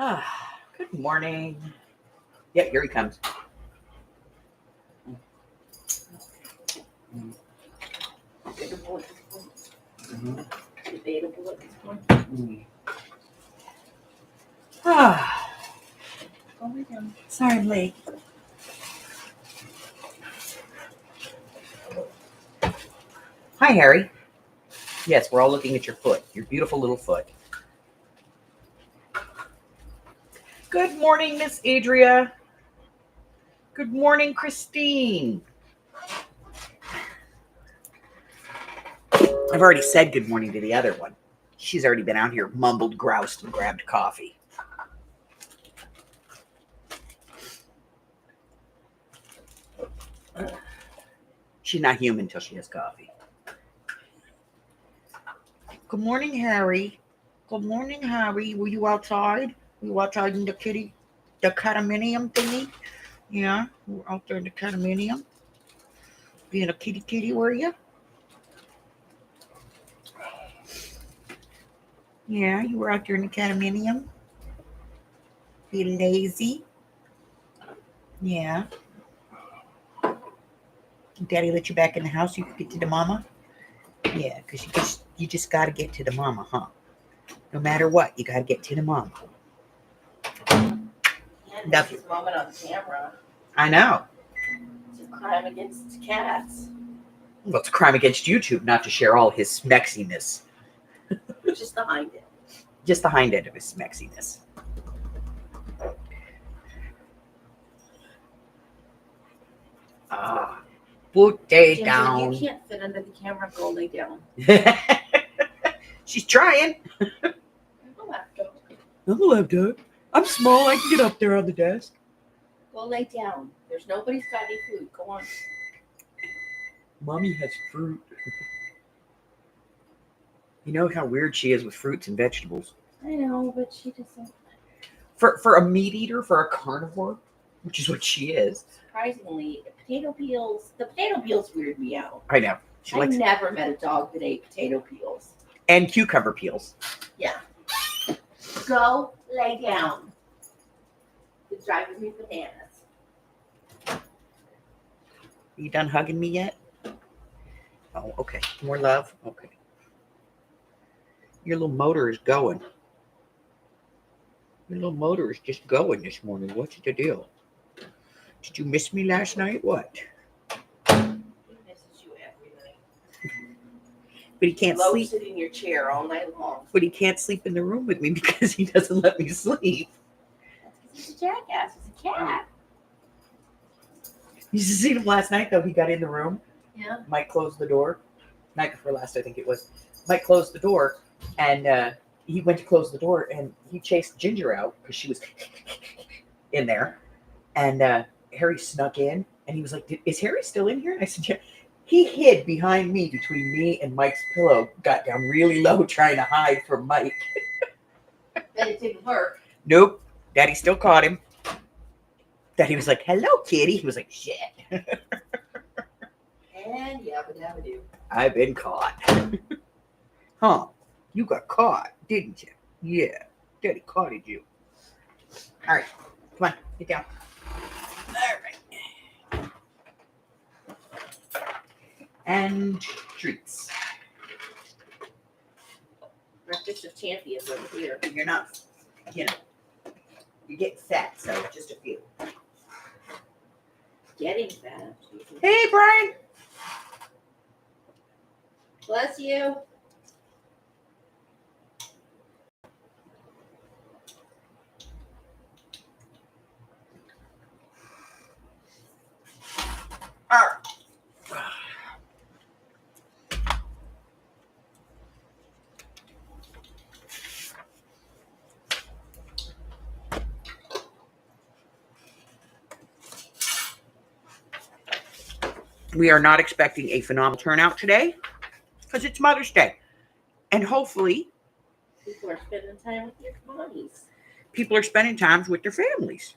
Good morning. Yep, here he comes. Debatable at this point. Mm-hmm. Debatable at this point. Go lay down. Sorry, I'm late. Hi, Harry. Yes, we're all looking at your foot, your beautiful little foot. Good morning, Miss Adria. Good morning, Christine. I've already said good morning to the other one. She's already been out here, mumbled, groused, and grabbed coffee. She's not human until she has coffee. Good morning, Harry. Good morning, Harry. Were you outside? Were you outside in the condominium thingy? Yeah, we were out there in the condominium. Being a kitty, were you? Yeah, you were out there in the condominium. Being lazy. Yeah. Daddy let you back in the house so you could get to the mama? Yeah, because you just got to get to the mama, huh? No matter what, you got to get to the mama. That's his moment on camera. I know. It's a crime against cats. Well, it's a crime against YouTube not to share all his smexiness. Just the hind end. Just the hind end of his smexiness. Put it Ginger, down. you can't fit under the camera. Go lay down. She's trying. I'm a lapdog. I'm a lapdog. I'm small. I can get up there on the desk. Go lay down. There's nobody's got any food. Go on. Mommy has fruit. You know how weird she is with fruits and vegetables. I know, but she doesn't. For a meat eater, for a carnivore, which is what she is. Surprisingly, the potato peels weird me out. I know. She I likes never met a dog that ate potato peels. and cucumber peels. Yeah. Go lay down. It's driving me bananas. You done hugging me yet? Oh, okay. More love? Okay. Your little motor is going. Your little motor is just going this morning. What's the deal? Did you miss me last night? What? He misses you every night. But he can't Low sleep. sit in your chair all night long. But he can't sleep in the room with me because he doesn't let me sleep. That's because he's a jackass. He's a cat. You see him last night, though. He got in the room. Yeah. Mike closed the door. Night before last, I think it was. Mike closed the door, and he went to close the door, and he chased Ginger out because she was in there. And Harry snuck in, and he was like, "Is Harry still in here?" And I said, "Yeah." He hid behind me, between me and Mike's pillow, got down really low trying to hide from Mike. But it didn't work. Nope. Daddy still caught him. Daddy was like, "Hello, kitty." He was like, "Shit." And yabba dabba doo. I've been caught. Huh. You got caught, didn't you? Yeah. Daddy caught you. All right. Come on. Get down. All right. And treats. Breakfast of champions over here. You're not, you're getting fat, so just a few. Getting fat. Hey, Brian. Bless you. All right. We are not expecting a phenomenal turnout today because it's Mother's Day. And hopefully People are spending time with their mommies. people are spending time with their families.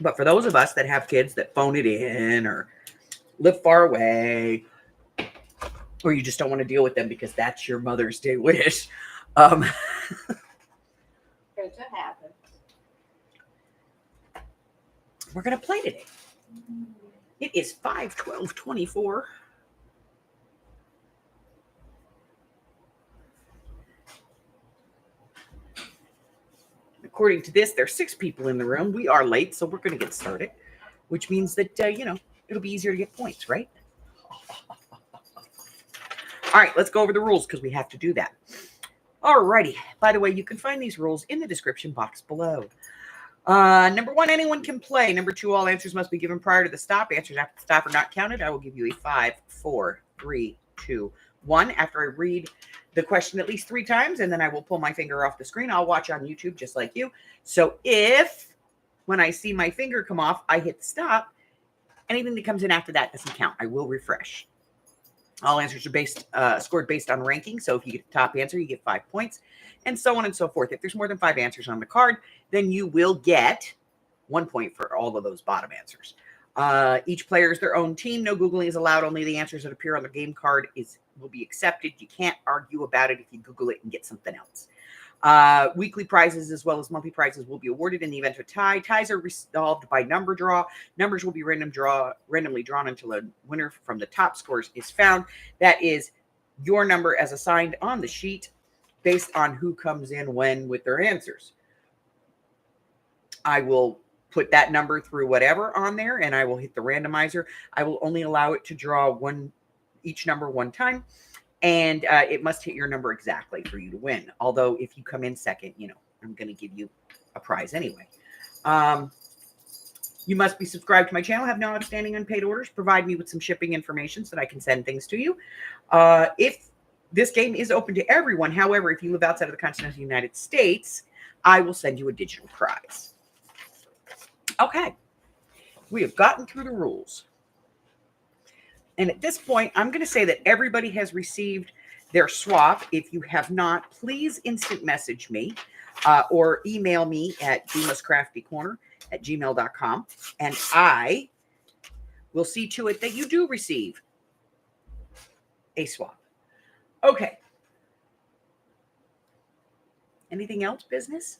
But for those of us that have kids that phone it in or live far away or you just don't want to deal with them because that's your Mother's Day wish. Um, It happens. we're going to play today. It is 5/12/24. According to this, there's 6 people in the room. We are late, so we're going to get started, which means that, it'll be easier to get points, right? All right, let's go over the rules because we have to do that. All righty. By the way, you can find these rules in the description box below. Number 1, anyone can play. Number 2, all answers must be given prior to the stop. Answers after the stop are not counted. I will give you a 5, 4, 3, 2, 1 after I read the question at least 3 times, and then I will pull my finger off the screen. I'll watch on YouTube just like you. So if, when I see my finger come off, I hit stop, anything that comes in after that doesn't count. I will refresh. All answers are scored based on ranking. So if you get the top answer, you get 5 points, and so on and so forth. If there's more than 5 answers on the card, then you will get 1 point for all of those bottom answers. Each player is their own team. No Googling is allowed. Only the answers that appear on the game card will be accepted. You can't argue about it if you Google it and get something else. Weekly prizes as well as monthly prizes will be awarded in the event of a tie. Ties are resolved by number draw. Numbers will be randomly drawn until a winner from the top scores is found. That is your number as assigned on the sheet based on who comes in when with their answers. I will put that number through whatever on there, and I will hit the randomizer. I will only allow it to draw each number 1 time. And it must hit your number exactly for you to win. Although if you come in second, I'm going to give you a prize anyway. You must be subscribed to my channel, have no outstanding unpaid orders, provide me with some shipping information so that I can send things to you. If this game is open to everyone, however, if you live outside of the continental United States, I will send you a digital prize. Okay. We have gotten through the rules. And at this point, I'm going to say that everybody has received their swap. If you have not, please instant message me or email me at bemiscraftycorner@gmail.com, and I will see to it that you do receive a swap. Okay. Anything else, business?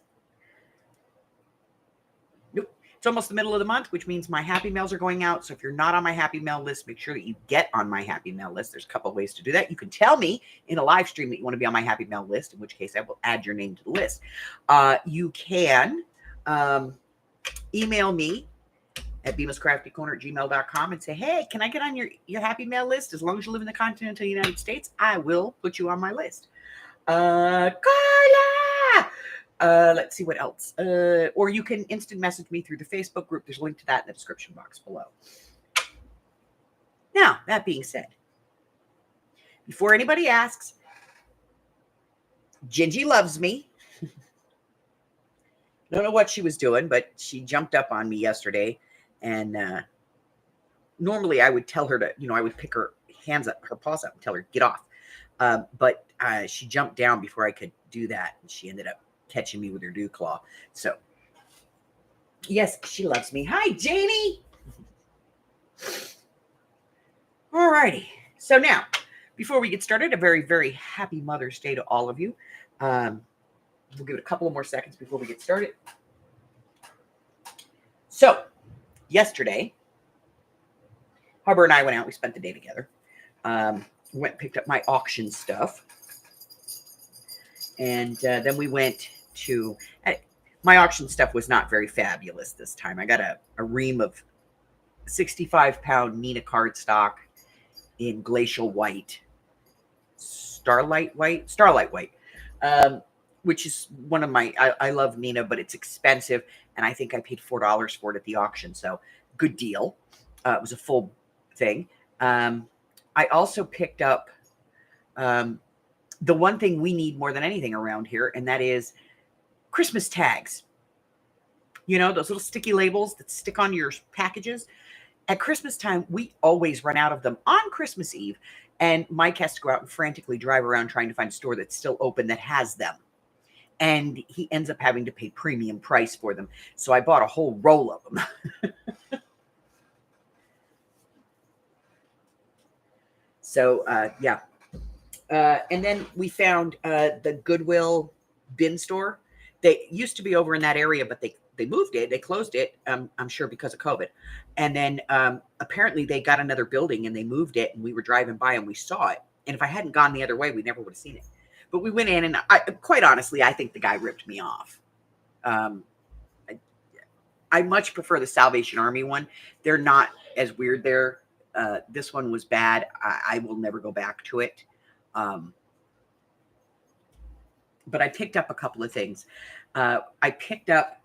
Nope. It's almost the middle of the month, which means my happy mails are going out. So if you're not on my happy mail list, make sure that you get on my happy mail list. There's a couple of ways to do that. You can tell me in a live stream that you want to be on my happy mail list, in which case I will add your name to the list. You can email me at bemiscraftycorner@gmail.com and say, hey, can I get on your happy mail list? As long as you live in the continental United States, I will put you on my list. Carla! Let's see what else. Or you can instant message me through the Facebook group. There's a link to that in the description box below. Now, that being said, before anybody asks, Gingy loves me. Don't know what she was doing, but she jumped up on me yesterday. And normally I would tell her to, I would pick her hands up, her paws up and tell her, get off. But she jumped down before I could do that. And she ended up catching me with her dew claw. So, yes, she loves me. Hi, Janie. All righty. So now, before we get started, a very, very happy Mother's Day to all of you. We'll give it a couple of more seconds before we get started. So, yesterday, Harbor and I went out. We spent the day together. Went and picked up my auction stuff. And then we went to... my auction stuff was not very fabulous this time. I got a ream of 65-pound Nina cardstock in glacial white. Starlight white, which is one of my... I love Nina, but it's expensive. And I think I paid $4 for it at the auction. So, good deal. It was a full thing. I also picked up the one thing we need more than anything around here, and that is Christmas tags. Those little sticky labels that stick on your packages. At Christmas time, we always run out of them on Christmas Eve, and Mike has to go out and frantically drive around trying to find a store that's still open that has them. And he ends up having to pay premium price for them. So I bought a whole roll of them. So, yeah, And then we found the Goodwill bin store. They used to be over in that area, but they moved it. They closed it, I'm sure because of COVID. And then apparently they got another building and they moved it. And we were driving by and we saw it. And if I hadn't gone the other way, we never would have seen it. But we went in, and quite honestly, I think the guy ripped me off. I much prefer the Salvation Army one. They're not as weird there. This one was bad. I will never go back to it. But I picked up a couple of things. I picked up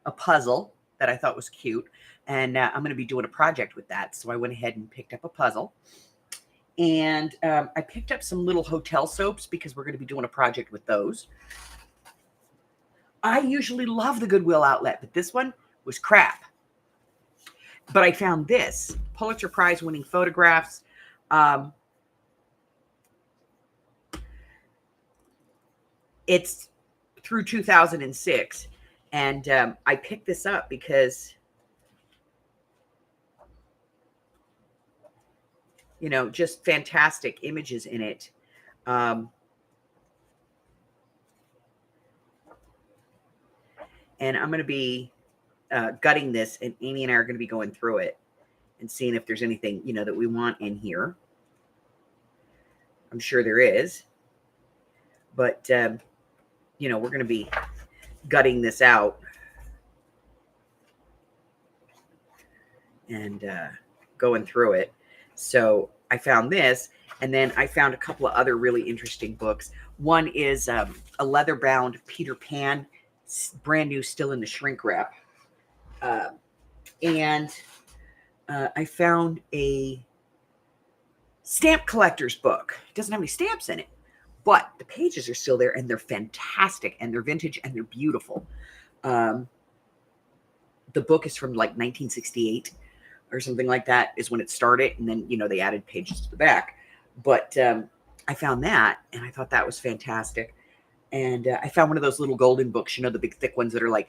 a puzzle that I thought was cute, and I'm going to be doing a project with that. So I went ahead and picked up a puzzle. And I picked up some little hotel soaps because we're going to be doing a project with those. I usually love the Goodwill outlet, but this one was crap. But I found this Pulitzer Prize winning photographs. It's through 2006. And I picked this up because, you know, just fantastic images in it. And I'm going to be gutting this, and Amy and I are going to be going through it and seeing if there's anything, you know, that we want in here. I'm sure there is. But, you know, we're going to be gutting this out and going through it. So I found this, and then I found a couple of other really interesting books. One is a leather-bound Peter Pan, brand new, still in the shrink wrap. And I found a stamp collector's book. It doesn't have any stamps in it, but the pages are still there, and they're fantastic, and they're vintage, and they're beautiful. The book is from like 1968 or something like that is when it started. And then, you know, they added pages to the back. But I found that, and I thought that was fantastic. And I found one of those little golden books, you know, the big thick ones that are like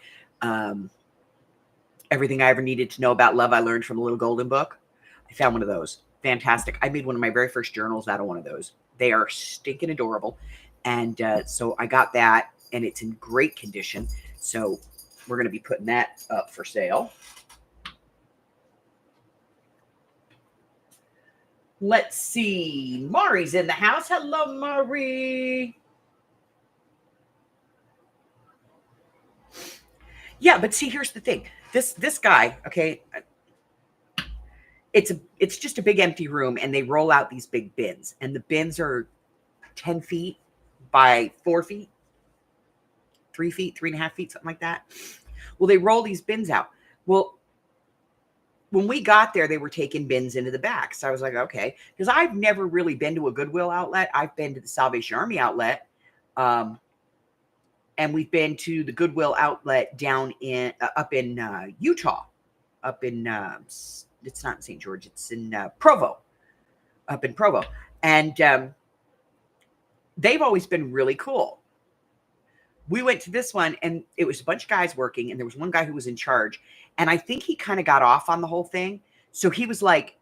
Everything I Ever Needed to Know About Love I Learned from a Little Golden Book. I found one of those. Fantastic. I made one of my very first journals out of one of those. They are stinking adorable. And so I got that, and it's in great condition. So we're going to be putting that up for sale. Let's see. Mari's in the house. Hello, Mari. Yeah, but see, here's the thing. This guy, okay, it's just a big empty room, and they roll out these big bins, and the bins are 10 feet by 4 feet, 3 feet, 3.5 feet, something like that. Well, they roll these bins out. Well, when we got there, they were taking bins into the back. So I was like, okay, because I've never really been to a Goodwill outlet. I've been to the Salvation Army outlet. And we've been to the Goodwill outlet down in up in Utah, up in it's not in St. George, it's in Provo, up in Provo, and they've always been really cool. We went to this one, and it was a bunch of guys working, and there was one guy who was in charge, and I think he kind of got off on the whole thing. So he was like,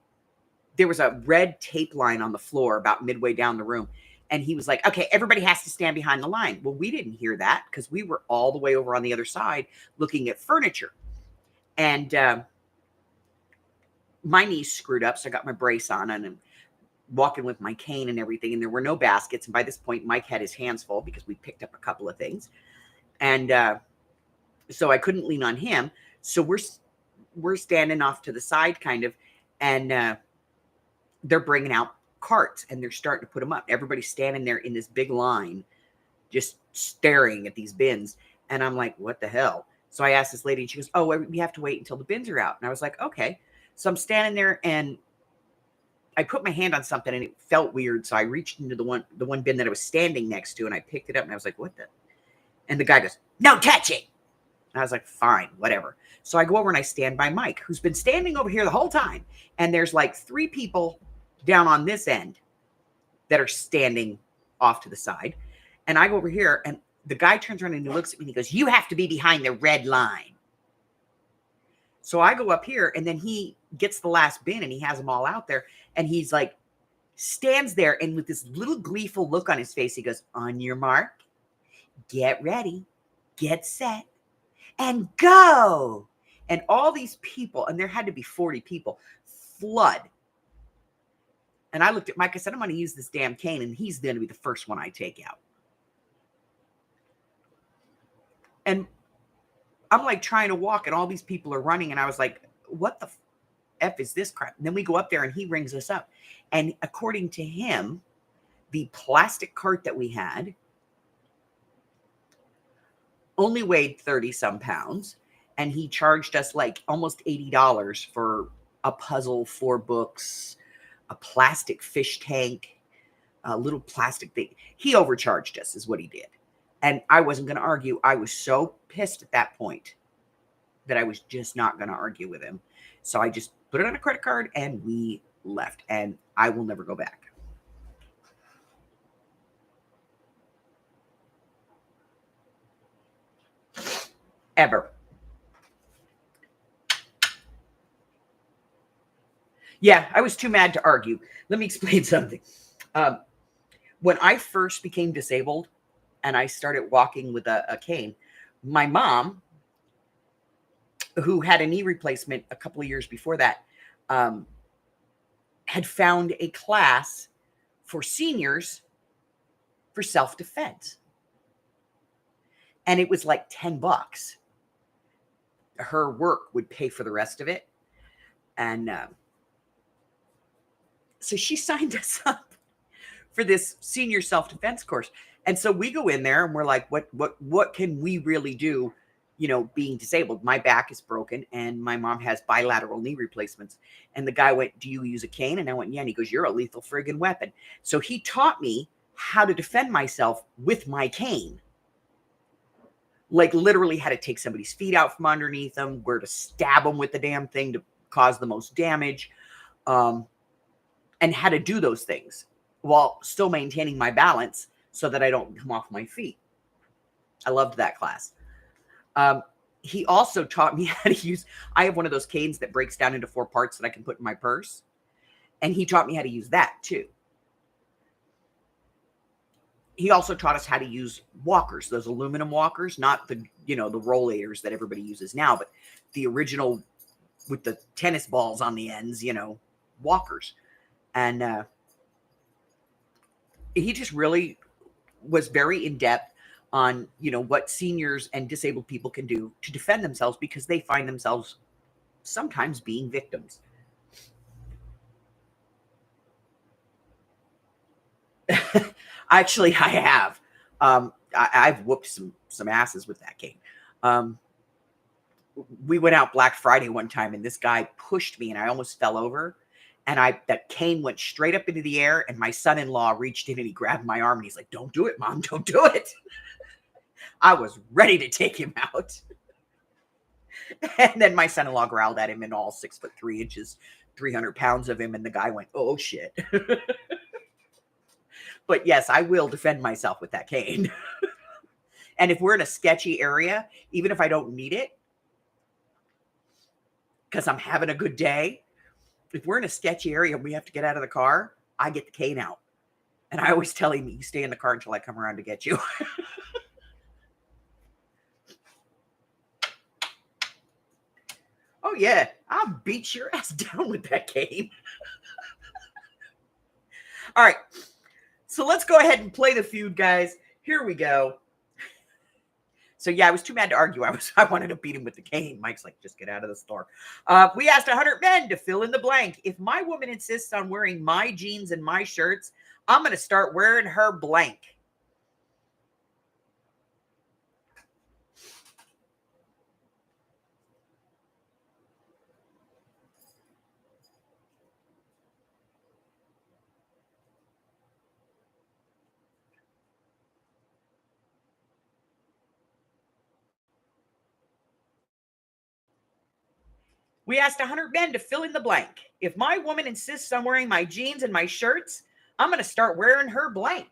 there was a red tape line on the floor about midway down the room. And he was like, okay, everybody has to stand behind the line. Well, we didn't hear that because we were all the way over on the other side looking at furniture. And my knees screwed up, so I got my brace on, and I'm walking with my cane and everything. And there were no baskets. And by this point, Mike had his hands full because we picked up a couple of things. And so I couldn't lean on him. So we're standing off to the side kind of, and they're bringing out carts, and they're starting to put them up. Everybody's standing there in this big line, just staring at these bins. And I'm like, what the hell? So I asked this lady, and she goes, oh, we have to wait until the bins are out. And I was like, okay. So I'm standing there, and I put my hand on something, and it felt weird. So I reached into the one bin that I was standing next to, and I picked it up, and I was like, what the? And the guy goes, no touching. And I was like, fine, whatever. So I go over and I stand by Mike, who's been standing over here the whole time. And there's like 3 people down on this end that are standing off to the side. And I go over here, and the guy turns around and he looks at me and he goes, you have to be behind the red line. So I go up here, and then he gets the last bin, and he has them all out there. And he's like stands there, and with this little gleeful look on his face, he goes, "On your mark, get ready, get set, and go." And all these people, and there had to be 40 people, flood. And I looked at Mike, I said, "I'm going to use this damn cane, and he's going to be the first one I take out." And I'm like trying to walk, and all these people are running, and I was like, what the F is this crap? And then we go up there, and he rings us up. And according to him, the plastic cart that we had only weighed 30 some pounds, and he charged us like almost $80 for a puzzle, 4 books, a plastic fish tank, a little plastic thing. He overcharged us is what he did. And I wasn't going to argue. I was so pissed at that point that I was just not going to argue with him. So I just put it on a credit card and we left. And I will never go back. Ever. Yeah, I was too mad to argue. Let me explain something. When I first became disabled and I started walking with a cane, my mom, who had a knee replacement a couple of years before that, had found a class for seniors for self-defense. And it was like $10. Her work would pay for the rest of it. And so she signed us up for this senior self-defense course. And so we go in there and we're like, what can we really do? You know, being disabled, my back is broken and my mom has bilateral knee replacements. And the guy went, "Do you use a cane?" And I went, "Yeah." And he goes, "You're a lethal friggin' weapon." So he taught me how to defend myself with my cane. Like literally how to take somebody's feet out from underneath them, where to stab them with the damn thing to cause the most damage, and how to do those things while still maintaining my balance so that I don't come off my feet. I loved that class. He also taught me how to use, I have one of those canes that breaks down into 4 parts that I can put in my purse. And he taught me how to use that too. He also taught us how to use walkers, those aluminum walkers, not the, the rollators that everybody uses now, but the original with the tennis balls on the ends, walkers. And he just really was very in depth on, what seniors and disabled people can do to defend themselves because they find themselves sometimes being victims. Actually, I have. I've whooped some asses with that cane. We went out Black Friday one time and this guy pushed me and I almost fell over. And that cane went straight up into the air and my son-in-law reached in and he grabbed my arm and he's like, "Don't do it, Mom, don't do it." I was ready to take him out. And then my son-in-law growled at him, and all 6'3", 300 pounds of him. And the guy went, "Oh shit." But yes, I will defend myself with that cane. And if we're in a sketchy area, even if I don't need it, because I'm having a good day, if we're in a sketchy area and we have to get out of the car, I get the cane out. And I always tell him, "You stay in the car until I come around to get you." Oh yeah, I'll beat your ass down with that cane. All right, so let's go ahead and play the feud, guys. Here we go. So yeah, I was too mad to argue. I wanted to beat him with the cane. Mike's like, "Just get out of the store." We asked 100 men to fill in the blank. If my woman insists on wearing my jeans and my shirts, I'm going to start wearing her blank. We asked 100 men to fill in the blank. If my woman insists on wearing my jeans and my shirts, I'm going to start wearing her blank.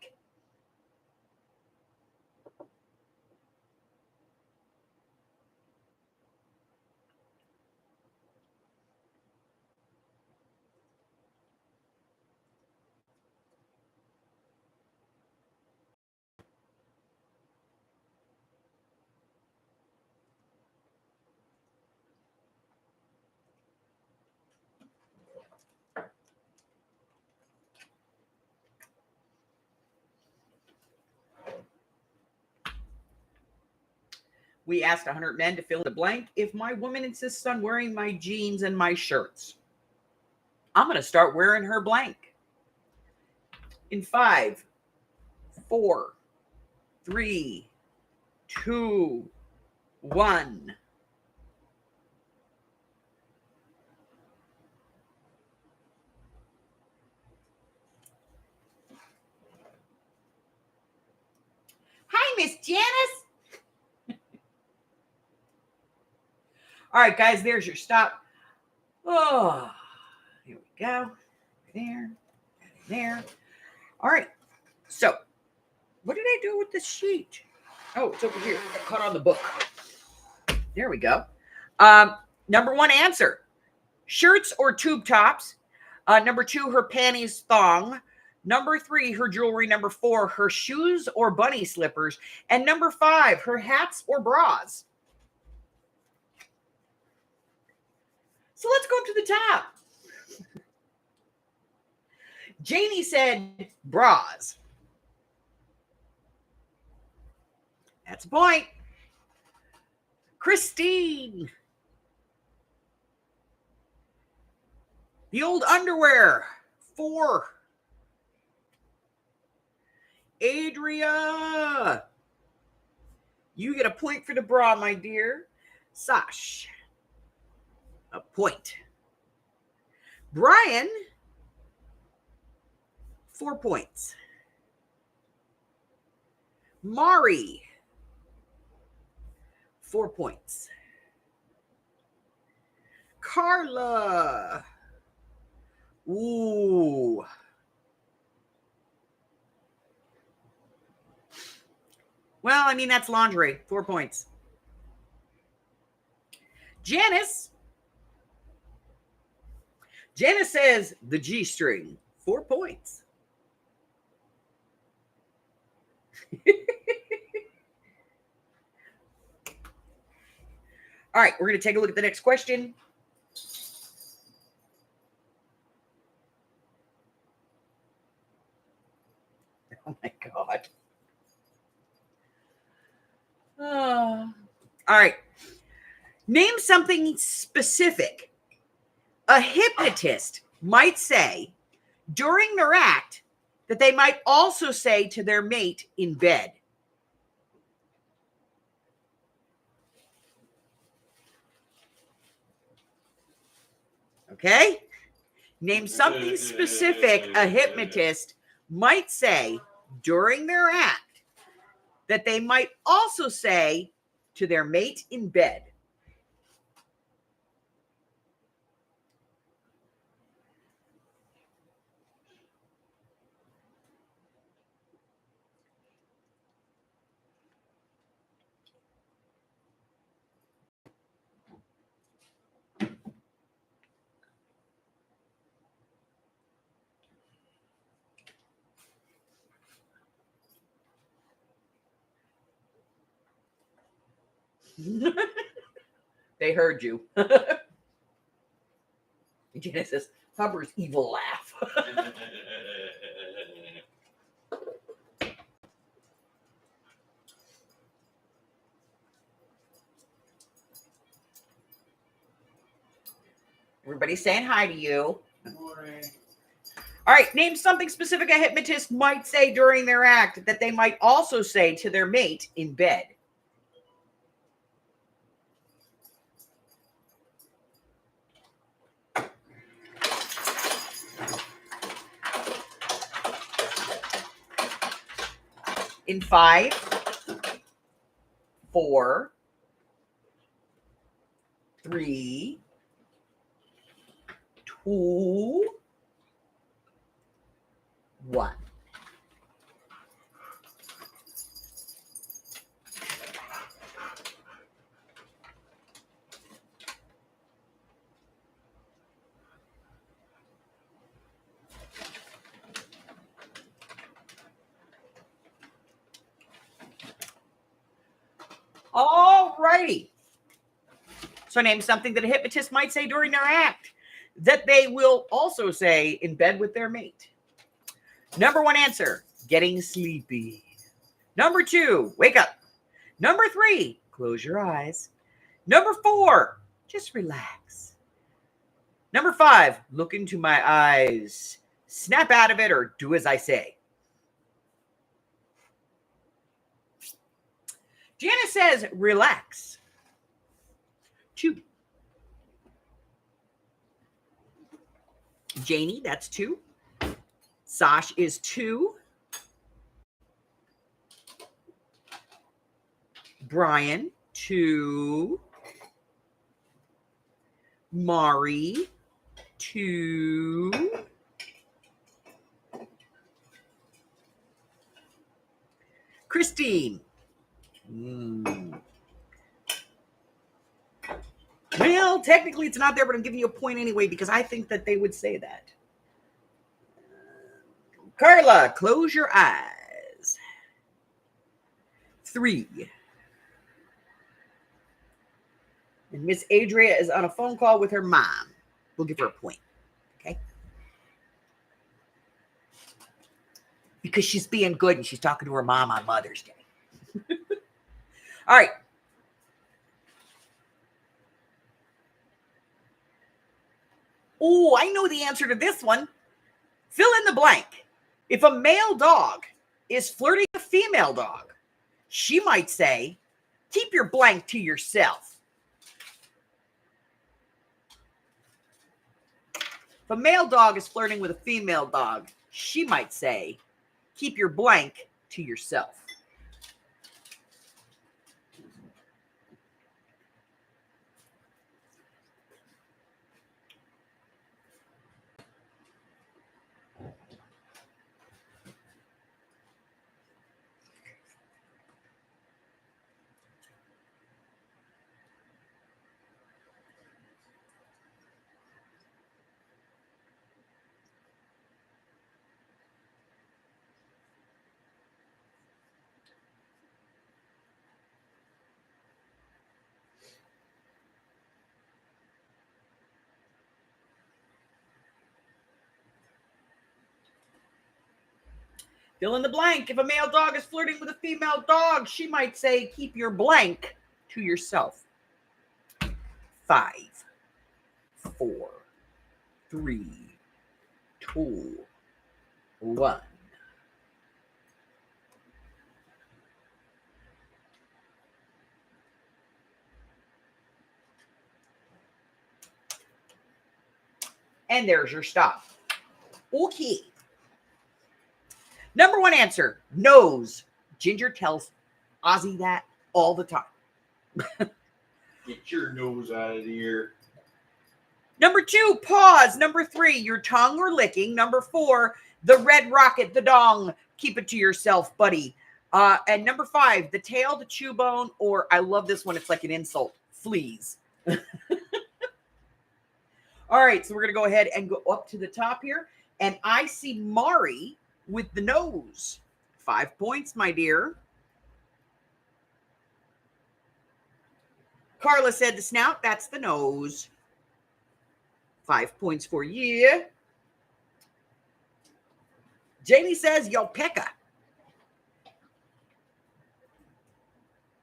We asked 100 men to fill in the blank. If my woman insists on wearing my jeans and my shirts, I'm going to start wearing her blank. In 5, 4, 3, 2, 1. Hi, Miss Janice. All right, guys, there's your stop. Oh, here we go. There, there. All right. So, what did I do with this sheet? Oh, it's over here. I caught on the book. There we go. Number 1 answer: shirts or tube tops. Number 2, her panties thong. Number 3, her jewelry. Number 4, her shoes or bunny slippers. And number 5, her hats or bras. So let's go to the top. Janie said bras. That's a point. Christine. The old underwear. 4. Adria. You get a point for the bra, my dear. Sash. A point. Brian. 4 points. Mari. 4 points. Carla. Ooh. Well, I mean, that's lingerie. 4 points. Janice. Janice says the G-string. 4 points. All right, we're going to take a look at the next question. Oh, my God. All right. Name something specific a hypnotist might say during their act that they might also say to their mate in bed. Okay? Name something specific a hypnotist might say during their act that they might also say to their mate in bed. They heard you. Genesis Hubbard's evil laugh. Everybody's saying hi to you. Morning. All right, name something specific a hypnotist might say during their act that they might also say to their mate in bed. In 5, 4, 3, 2, 1. All righty. So name something that a hypnotist might say during their act that they will also say in bed with their mate. Number 1 answer, getting sleepy. Number 2, wake up. Number 3, close your eyes. Number 4, just relax. Number 5, look into my eyes. Snap out of it or do as I say. Janice says, relax. 2. Janie, that's 2. Sash is 2. Brian, 2. Mari, 2. Christine. Well, technically it's not there, but I'm giving you a point anyway because I think that they would say that. Carla, close your eyes. 3. And Miss Adria is on a phone call with her mom. We'll give her a point. Okay? Because she's being good and she's talking to her mom on Mother's Day. All right. Oh, I know the answer to this one. Fill in the blank. If a male dog is flirting with a female dog, she might say, keep your blank to yourself. If a male dog is flirting with a female dog, she might say, keep your blank to yourself. Fill in the blank. If a male dog is flirting with a female dog, she might say, keep your blank to yourself. 5, 4, 3, 2, 1. And there's your stop. Okay. Number 1 answer, nose. Ginger tells Ozzy that all the time. Get your nose out of here. Number 2, pause. Number 3, your tongue or licking. Number 4, the red rocket, the dong. Keep it to yourself, buddy. And number 5, the tail, the chew bone, or I love this one. It's like an insult. Fleas. All right, so we're going to go ahead and go up to the top here. And I see Mari with the nose. 5 points, my dear. Carla said the snout. That's the nose. 5 points for you. Jamie says Yopeka.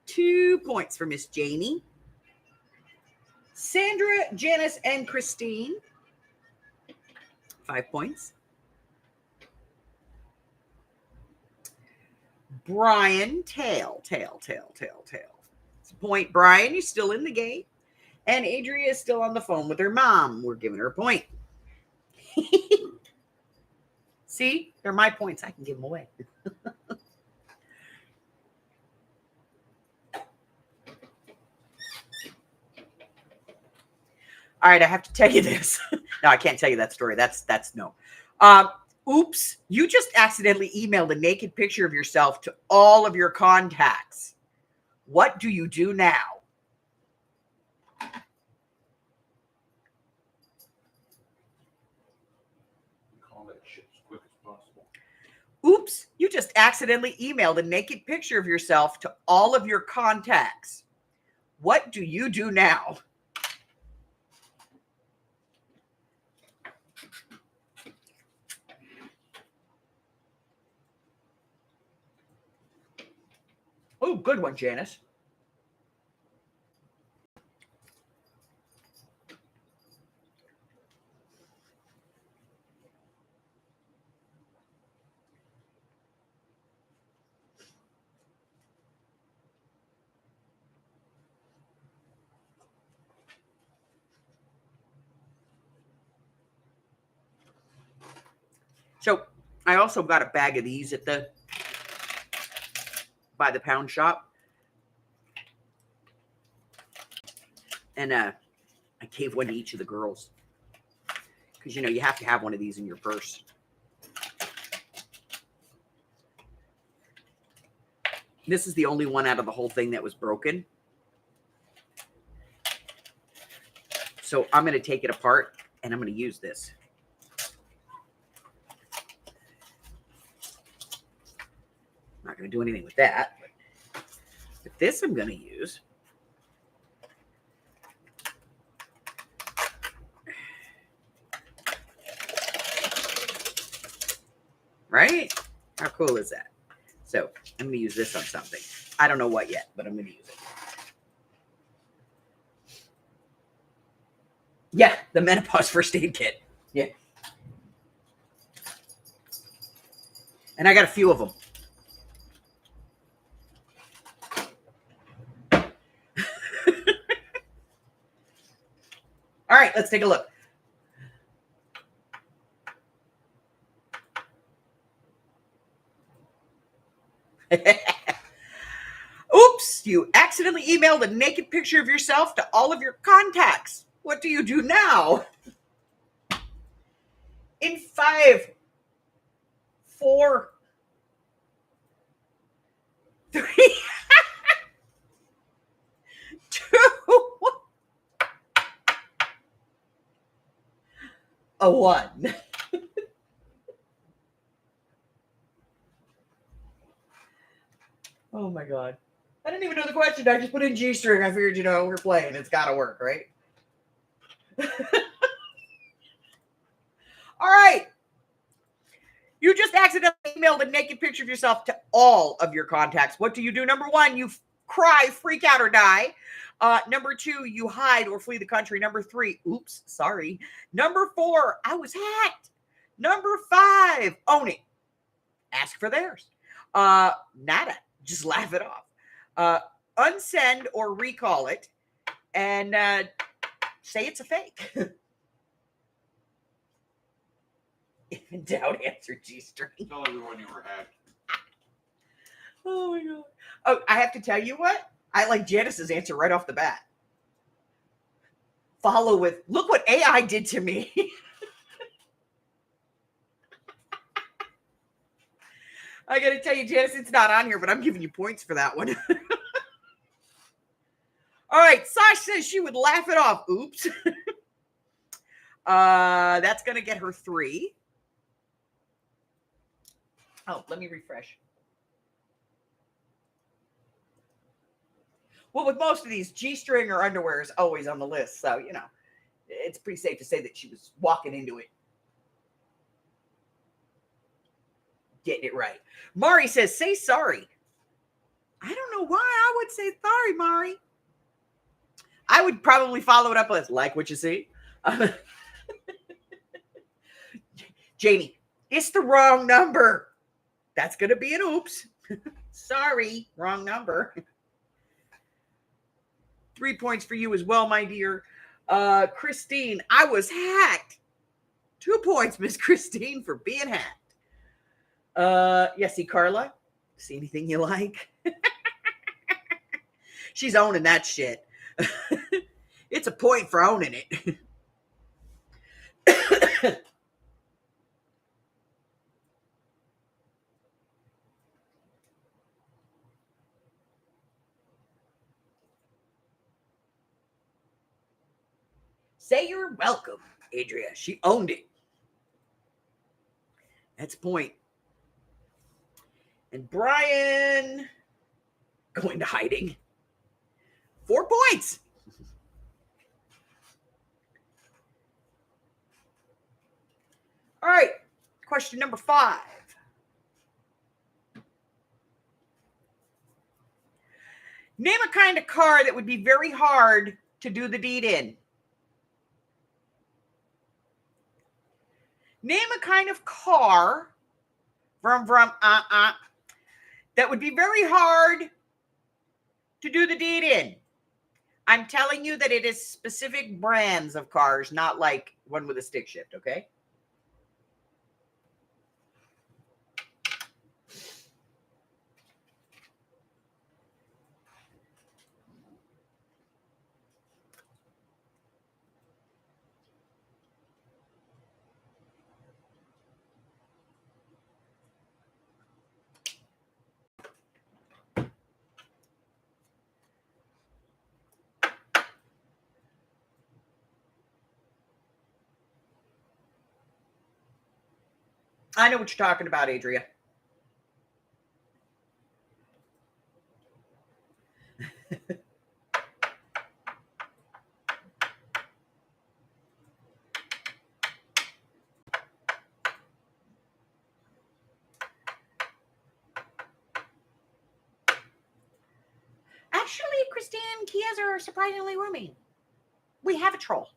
2 points for Miss Jamie. Sandra, Janice, and Christine. 5 points. Brian, tail. It's a point, Brian. You're still in the game. And Adria is still on the phone with her mom. We're giving her a point. See? They're my points. I can give them away. All right, I have to tell you this. No, I can't tell you that story. That's no. Oops, you just accidentally emailed a naked picture of yourself to all of your contacts. What do you do now? Call that shit as quick as possible. Oops, you just accidentally emailed a naked picture of yourself to all of your contacts. What do you do now? Oh, good one, Janice. I also got a bag of these at by the pound shop. And I gave one to each of the girls. Because, you know, you have to have one of these in your purse. This is the only one out of the whole thing that was broken. So I'm going to take it apart and I'm going to use this. I'm not going to do anything with that. But this I'm going to use. Right? How cool is that? So I'm going to use this on something. I don't know what yet, but I'm going to use it. Yeah, the menopause first aid kit. Yeah. And I got a few of them. All right, let's take a look. Oops, you accidentally emailed a naked picture of yourself to all of your contacts. What do you do now? In 5, 4, 3, 2, a 1. Oh my God. I didn't even know the question. I just put in G-string. I figured, you know, we're playing. It's got to work, right? All right. You just accidentally emailed a naked picture of yourself to all of your contacts. What do you do? Number 1, you cry, freak out, or die. Number 2, you hide or flee the country. Number 3, oops, sorry. Number 4, I was hacked. Number 5, own it. Ask for theirs. Nada. Just laugh it off. Unsend or recall it. And say it's a fake. If in doubt, answer G-string. Tell everyone you were hacked. Oh my God. Oh, I have to tell you what? I like Janice's answer right off the bat. Follow with, look what AI did to me. I got to tell you, Janice, it's not on here, but I'm giving you points for that one. All right. Sash says she would laugh it off. Oops. That's going to get her 3. Oh, let me refresh. Well, with most of these, G-string or underwear is always on the list. So, you know, it's pretty safe to say that she was walking into it. Getting it right. Mari says, say sorry. I don't know why I would say sorry, Mari. I would probably follow it up with, like what you see. Jamie, it's the wrong number. That's going to be an oops. Sorry, wrong number. 3 points for you as well, my dear. Christine, I was hacked. 2 points, Miss Christine, for being hacked. Yeah, see, Carla? See anything you like? She's owning that shit. It's a point for owning it. Say you're welcome, Adria. She owned it. That's a point. And Brian going to hiding. 4 points. All right. Question number 5. Name a kind of car that would be very hard to do the deed in. Name a kind of car that would be very hard to do the deed in. I'm telling you that it is specific brands of cars, not like one with a stick shift, okay? I know what you're talking about, Adria. Actually, Christine, Kias are surprisingly roomy. We have a troll.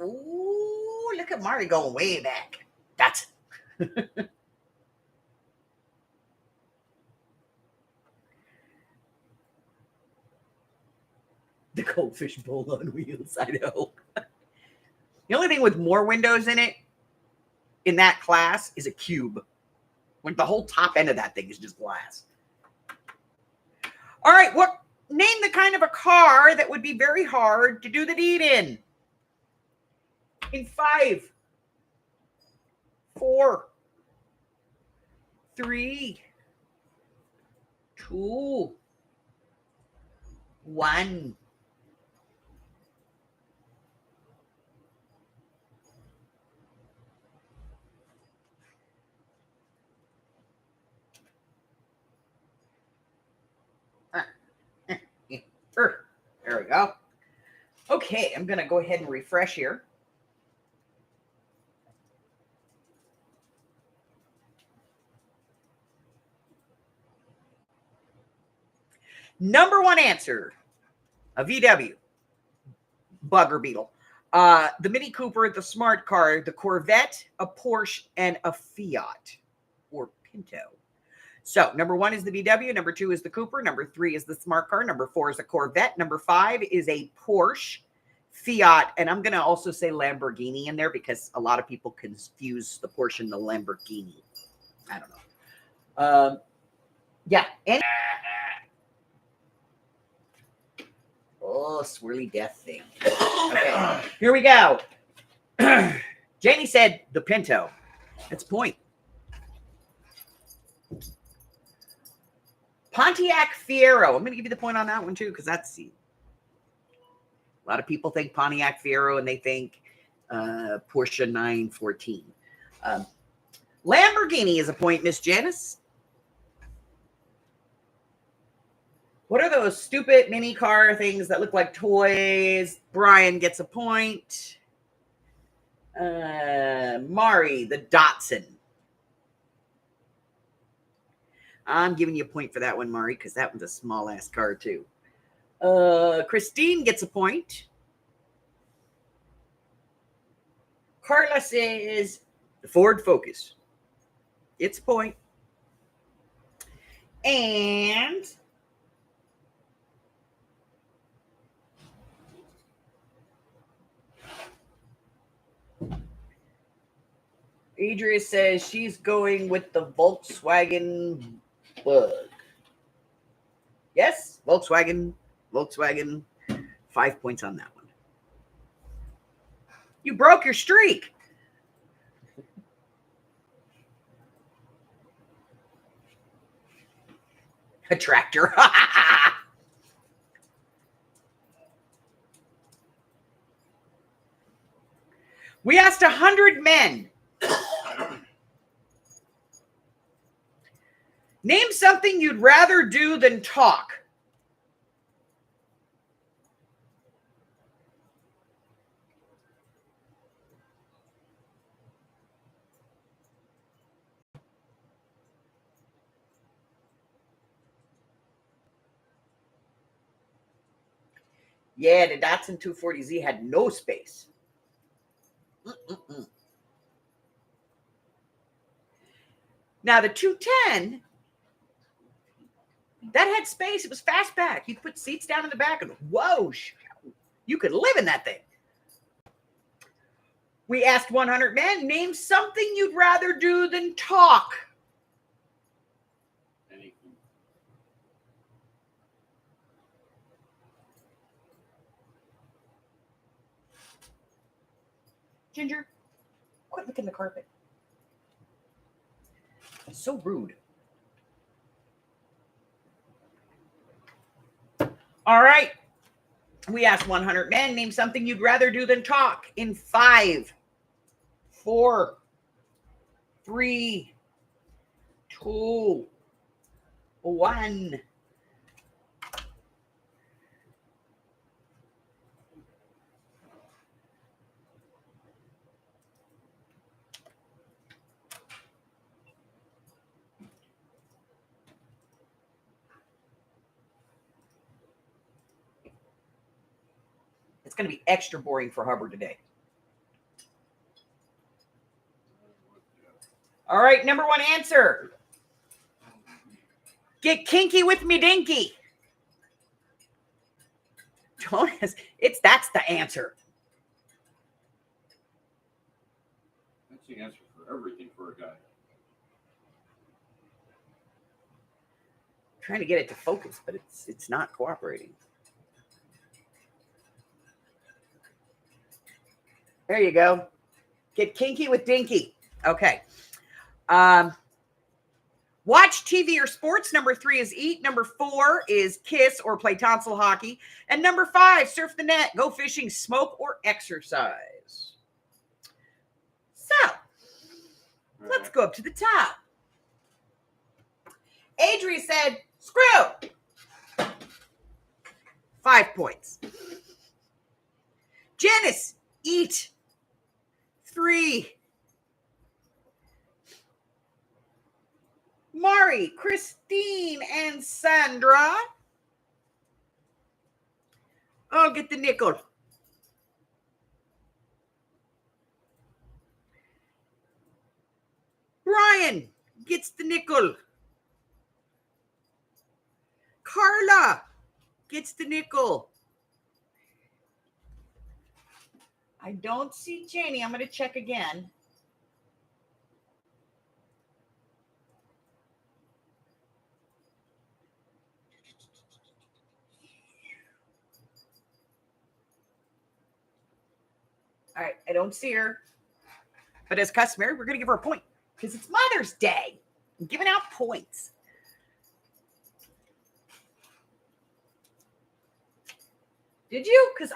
Ooh, look at Marty going way back. That's the goldfish bowl on wheels. I know. The only thing with more windows in it, in that class, is a cube. Like the whole top end of that thing is just glass. All right, name the kind of a car that would be very hard to do the deed in. In 5, 4, 3, 2, 1. There we go. Okay, I'm going to go ahead and refresh here. Number 1 answer, a VW, Bugger Beetle. The Mini Cooper, the Smart Car, the Corvette, a Porsche, and a Fiat or Pinto. So number 1 is the VW, number 2 is the Cooper, number 3 is the Smart Car, number 4 is a Corvette, number 5 is a Porsche, Fiat, and I'm going to also say Lamborghini in there because a lot of people confuse the Porsche and the Lamborghini. I don't know. Yeah. And swirly death thing. Okay, here we go. Janie said the Pinto. That's a point. Pontiac Fiero. I'm going to give you the point on that one too, because that's a lot of people think Pontiac Fiero and they think Porsche 914. Lamborghini is a point, Miss Janice. What are those stupid mini car things that look like toys? Brian gets a point. Mari, the Datsun. I'm giving you a point for that one, Mari, because that one's a small-ass car, too. Christine gets a point. Carla says the Ford Focus. It's a point. And Adria says she's going with the Volkswagen Bug. Yes, Volkswagen. 5 points on that one. You broke your streak. A tractor. We asked 100 men. Name something you'd rather do than talk. Yeah, the Datsun 240Z had no space. Now, the 210, that had space. It was fastback. You could put seats down in the back and whoa, you could live in that thing. We asked 100 men, name something you'd rather do than talk. Anything. Ginger, quit licking the carpet. So rude. All right. We asked 100 men, name something you'd rather do than talk in 5, 4, 3, 2, 1. It's going to be extra boring for Hubbard today. All right, number 1 answer. Get kinky with me dinky. That's the answer. That's the answer for everything for a guy. Trying to get it to focus, but it's not cooperating. There you go. Get kinky with dinky. Okay. Watch TV or sports. Number 3 is eat. Number 4 is kiss or play tonsil hockey. And number 5, surf the net, go fishing, smoke, or exercise. So, let's go up to the top. Adria said, screw. 5 points. Janice, eat. 3. Mari, Christine, and Sandra. Oh, get the nickel. Brian gets the nickel. Carla gets the nickel. I don't see Janie. I'm going to check again. All right, I don't see her. But as customary, we're going to give her a point because it's Mother's Day. I'm giving out points. Did you? Because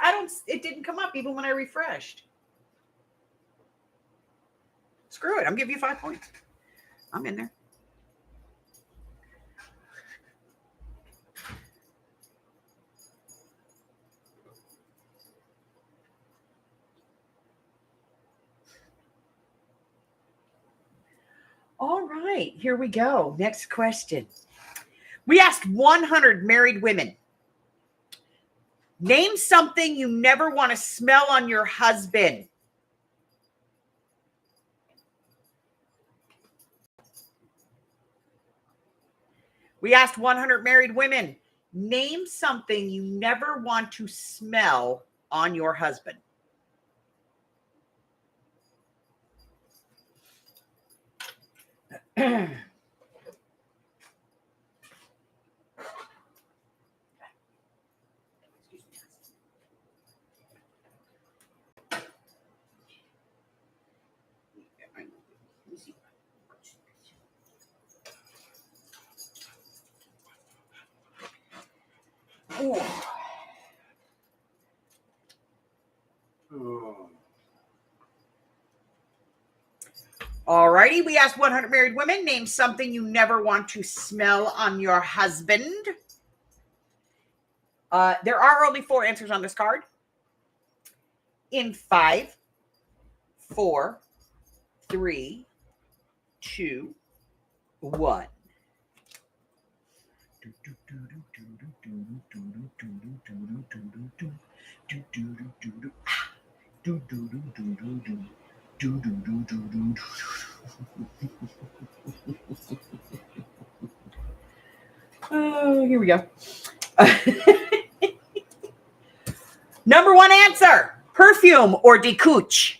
it didn't come up even when I refreshed. Screw it. I'm giving you 5 points. I'm in there. All right, here we go. Next question. We asked 100 married women. Name something you never want to smell on your husband. We asked 100 married women. Name something you never want to smell on your husband. All righty. We asked 100 married women, name something you never want to smell on your husband. There are only 4 answers on this card. In 5, 4, 3, 2, 1. Oh, here we go. Number 1 answer, perfume or decouche.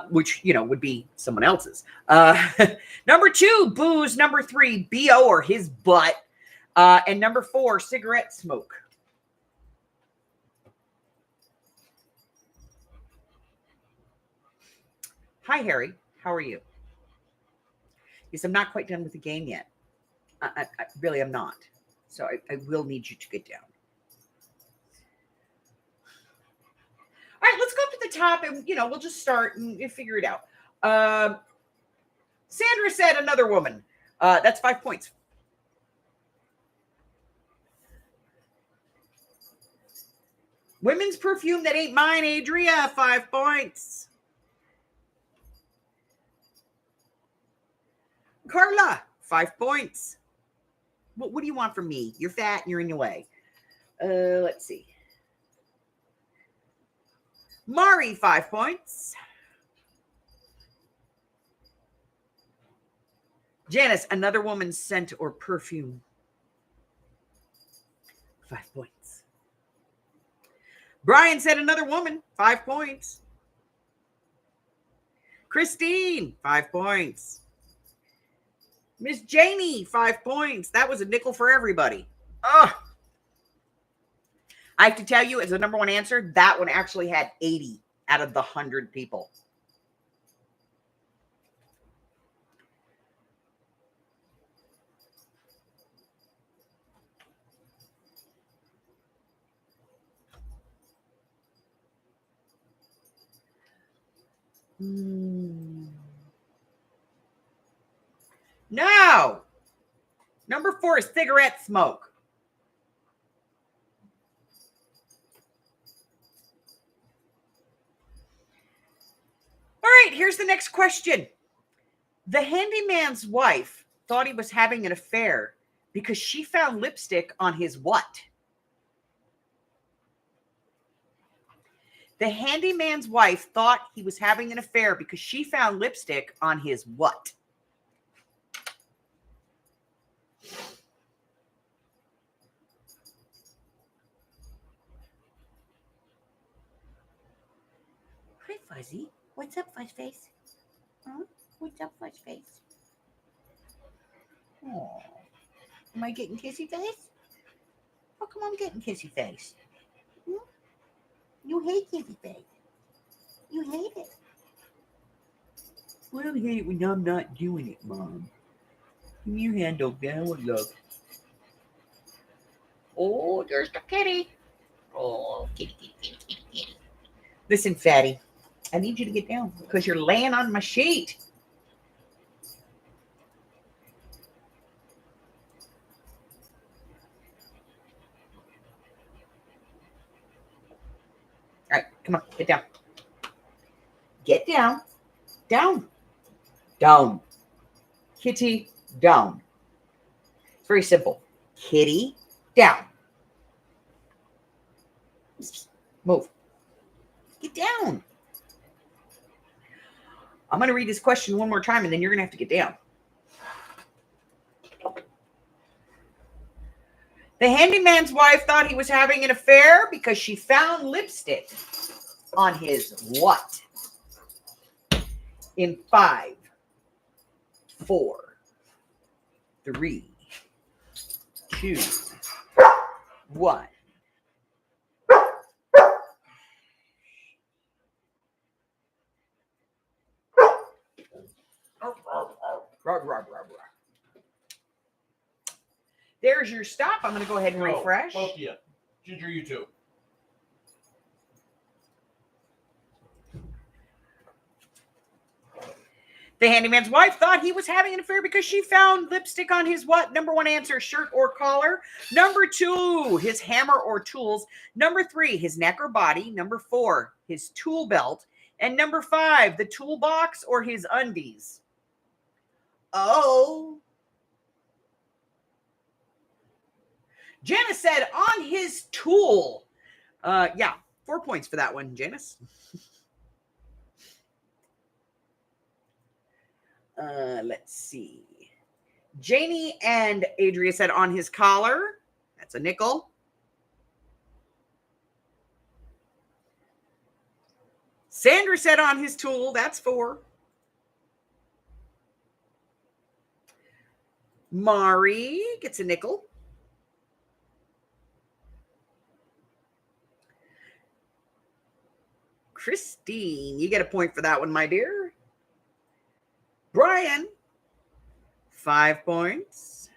Which, would be someone else's. Number 2, booze. Number 3, BO or his butt. And number 4, cigarette smoke. Hi, Harry. How are you? Yes, I'm not quite done with the game yet. I really am not. So I will need you to get down. top, and we'll just start and figure it out. Sandra said another woman. That's 5 points. Women's perfume that ain't mine, Adria, 5 points. Carla, 5 points. What do you want from me? You're fat and you're in your way. Let's see. Mari, 5 points. Janice, another woman's scent or perfume. 5 points. Brian said another woman, 5 points. Christine, 5 points. Miss Janie, 5 points. That was a nickel for everybody. Ugh. I have to tell you, as the number one answer, that one actually had 80 out of the 100 people. No. Number 4 is cigarette smoke. All right, here's the next question. The handyman's wife thought he was having an affair because she found lipstick on his what? The handyman's wife thought he was having an affair because she found lipstick on his what? Hi, Fuzzy. What's up, Fuzz Face? Huh? What's up, Fuzz Face? Oh, am I getting kissy face? How come I'm getting kissy face? You hate kissy face. You hate it. Well, I hate it when I'm not doing it, Mom. Give me your hand, dog. Down with love. Oh, there's the kitty. Oh, kitty, kitty, kitty, kitty, kitty. Listen, fatty, I need you to get down because you're laying on my sheet. All right, come on, get down. Get down. Down. Down. Kitty, down. It's very simple. Kitty, down. Move. Get down. I'm going to read this question one more time, and then you're going to have to get down. The handyman's wife thought he was having an affair because she found lipstick on his what? In 5, 4, 3, 2, 1. There's your stop. I'm going to go ahead and refresh. Both of you. Ginger, you too. The handyman's wife thought he was having an affair because she found lipstick on his what? Number 1 answer, shirt or collar. Number 2, his hammer or tools. Number 3, his neck or body. Number 4, his tool belt. And number 5, the toolbox or his undies. Oh. Janice said on his tool. Yeah, 4 points for that one, Janice. Let's see. Janie and Adria said on his collar. That's a nickel. Sandra said on his tool. That's 4. Mari gets a nickel. Christine, you get a point for that one, my dear. Brian, 5 points.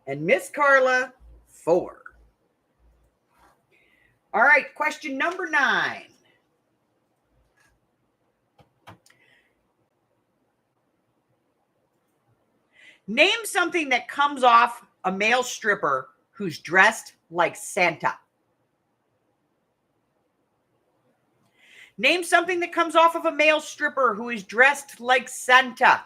And Miss Carla, 4. All right, question number 9. Name something that comes off a male stripper who's dressed like Santa. Name something that comes off of a male stripper who is dressed like Santa.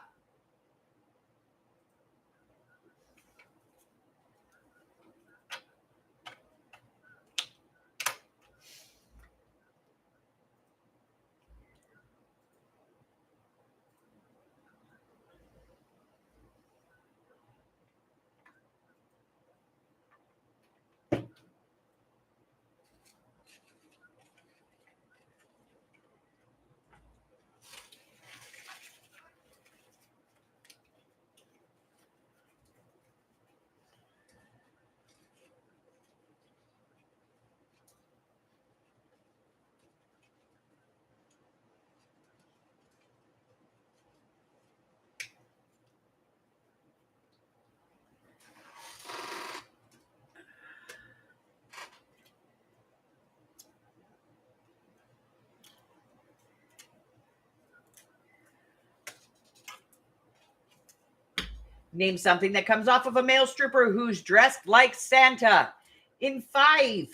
Name something that comes off of a male stripper who's dressed like Santa. In 5,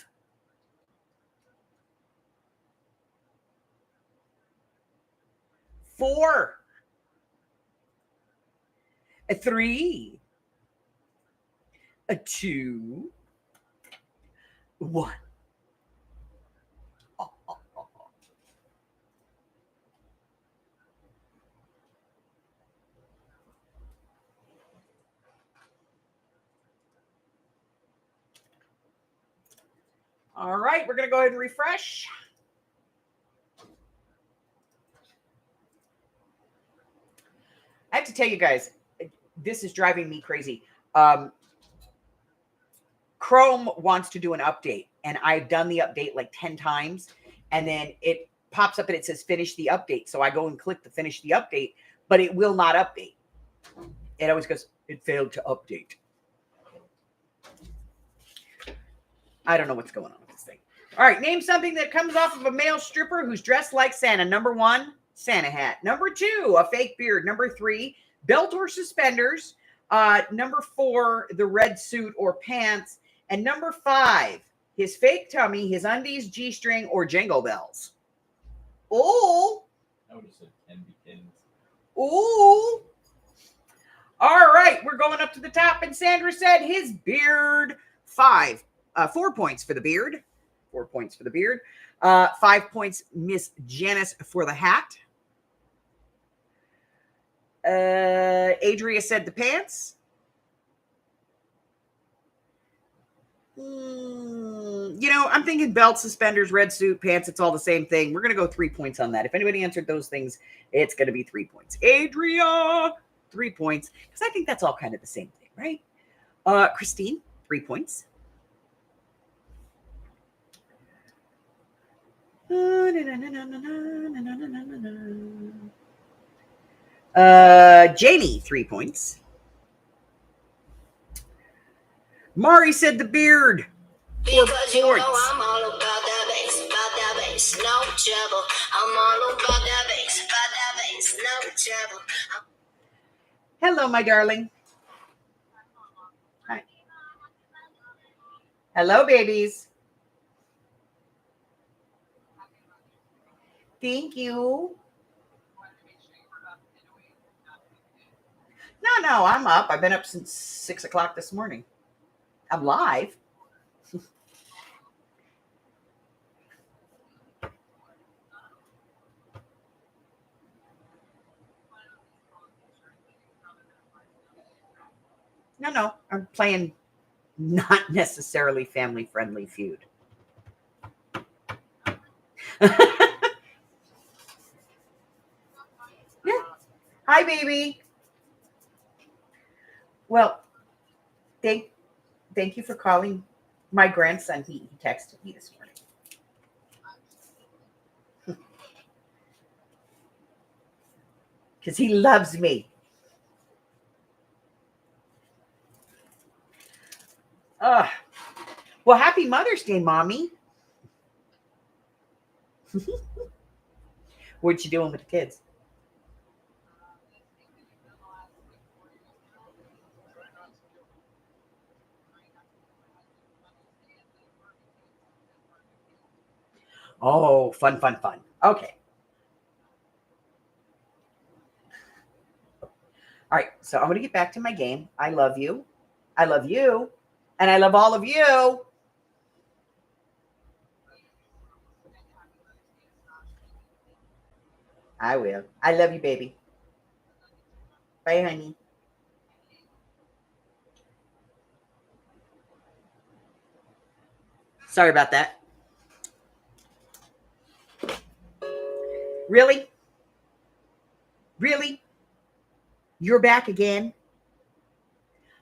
4, 3, 2, 1. All right, we're going to go ahead and refresh. I have to tell you guys, this is driving me crazy. Chrome wants to do an update, and I've done the update like 10 times, and then it pops up and it says finish the update. So I go and click to finish the update, but it will not update. It always goes, it failed to update. I don't know what's going on with this thing. All right, name something that comes off of a male stripper who's dressed like Santa. Number 1, Santa hat. Number 2, a fake beard. Number 3, belt or suspenders. Number 4, the red suit or pants. And number 5, his fake tummy, his undies, G-string, or jingle bells. Ooh. I would have said candy canes. Ooh. All right, we're going up to the top, and Sandra said his beard. 4 points for the beard. 4 points for the beard. 5 points, Miss Janice, for the hat. Adria said the pants. I'm thinking belt, suspenders, red suit, pants. It's all the same thing. We're going to go 3 points on that. If anybody answered those things, it's going to be 3 points. Adria, 3 points. Because I think that's all kind of the same thing, right? Christine, 3 points. Jamie, 3 points. Mari said the beard. 4 points. I'm all about that bass, no trouble. I'm all about that bass, no trouble. Hello, my darling. Hi. Hello, babies. Thank you. No, I'm up. I've been up since 6 o'clock this morning. I'm live. No, I'm playing not necessarily family-friendly Feud. Yeah. Hi, baby. Well, thank you for calling my grandson. He texted me this morning. Because he loves me. Well, happy Mother's Day, Mommy. What you doing with the kids? Oh, fun. Okay. All right, so I'm going to get back to my game. I love you. I love you. And I love all of you. I will. I love you, baby. Bye, honey. Sorry about that. Really? Really? You're back again?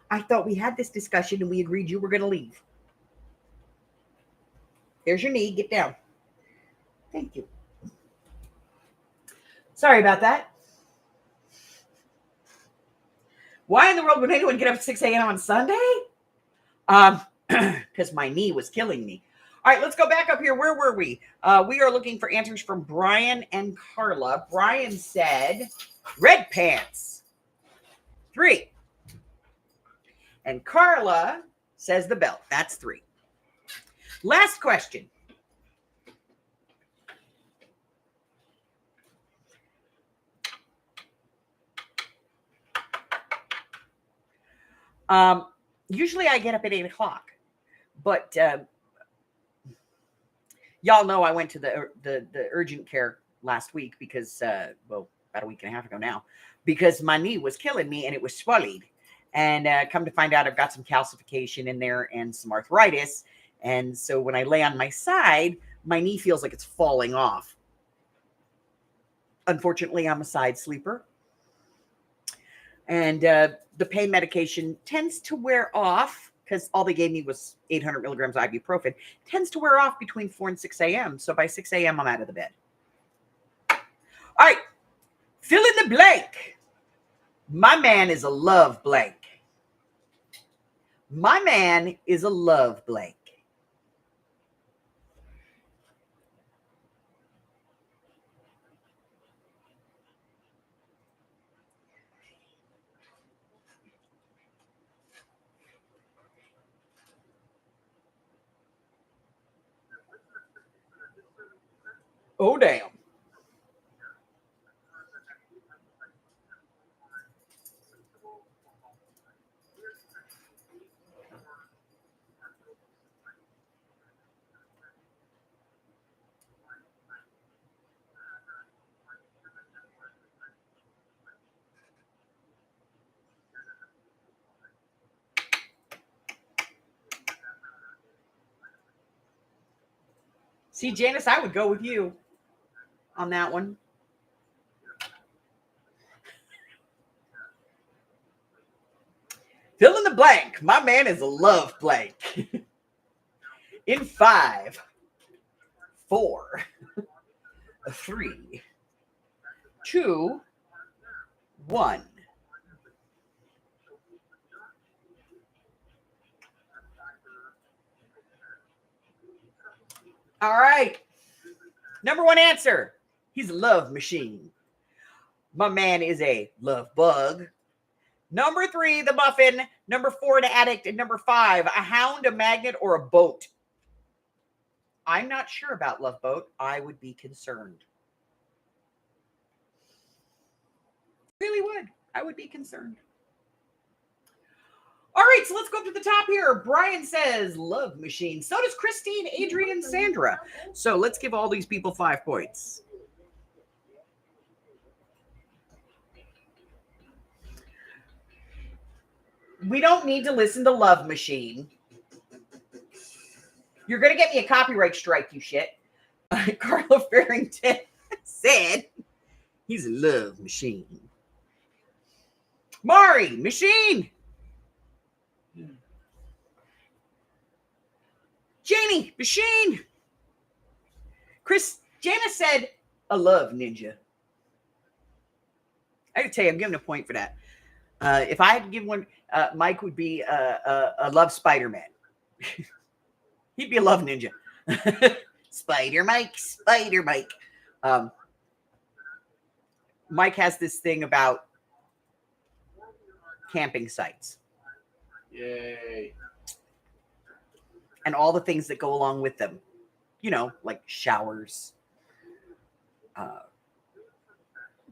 I thought we had this discussion and we agreed you were going to leave. Here's your knee. Get down. Thank you. Sorry about that. Why in the world would anyone get up at 6 a.m. on Sunday? Because my knee was killing me. All right, let's go back up here. Where were we? We are looking for answers from Brian and Carla. Brian said red pants. 3. And Carla says the belt. That's 3. Last question. Usually I get up at 8 o'clock, but y'all know I went to the urgent care last week because, about a week and a half ago now, because my knee was killing me and it was swelling. And come to find out, I've got some calcification in there and some arthritis. And so when I lay on my side, my knee feels like it's falling off. Unfortunately, I'm a side sleeper. And the pain medication tends to wear off because all they gave me was 800 milligrams ibuprofen. Tends to wear off between 4 and 6 a.m. So by 6 a.m., I'm out of the bed. All right. Fill in the blank. My man is a love blank. My man is a love blank. Oh, damn. See, Janice, I would go with you on that one. Fill in the blank. My man is a love blank. In 5, 4, 3, 2, 1. All right. Number 1 answer. He's a love machine. My man is a love bug. Number 3, the muffin. Number 4, the addict. And number 5, a hound, a magnet, or a boat. I'm not sure about love boat. I would be concerned. Really would. I would be concerned. All right, so let's go up to the top here. Brian says love machine. So does Christine, Adrian, Sandra. So let's give all these people 5 points. We don't need to listen to Love Machine. You're going to get me a copyright strike, you shit. Carla Farrington said he's a love machine. Mari, machine. Janie, machine. Janice said a love ninja. I gotta tell you, I'm giving a point for that. If I had to give one, Mike would be a love Spider-Man. He'd be a love ninja. Spider Mike. Mike has this thing about camping sites. Yay. And all the things that go along with them. like showers.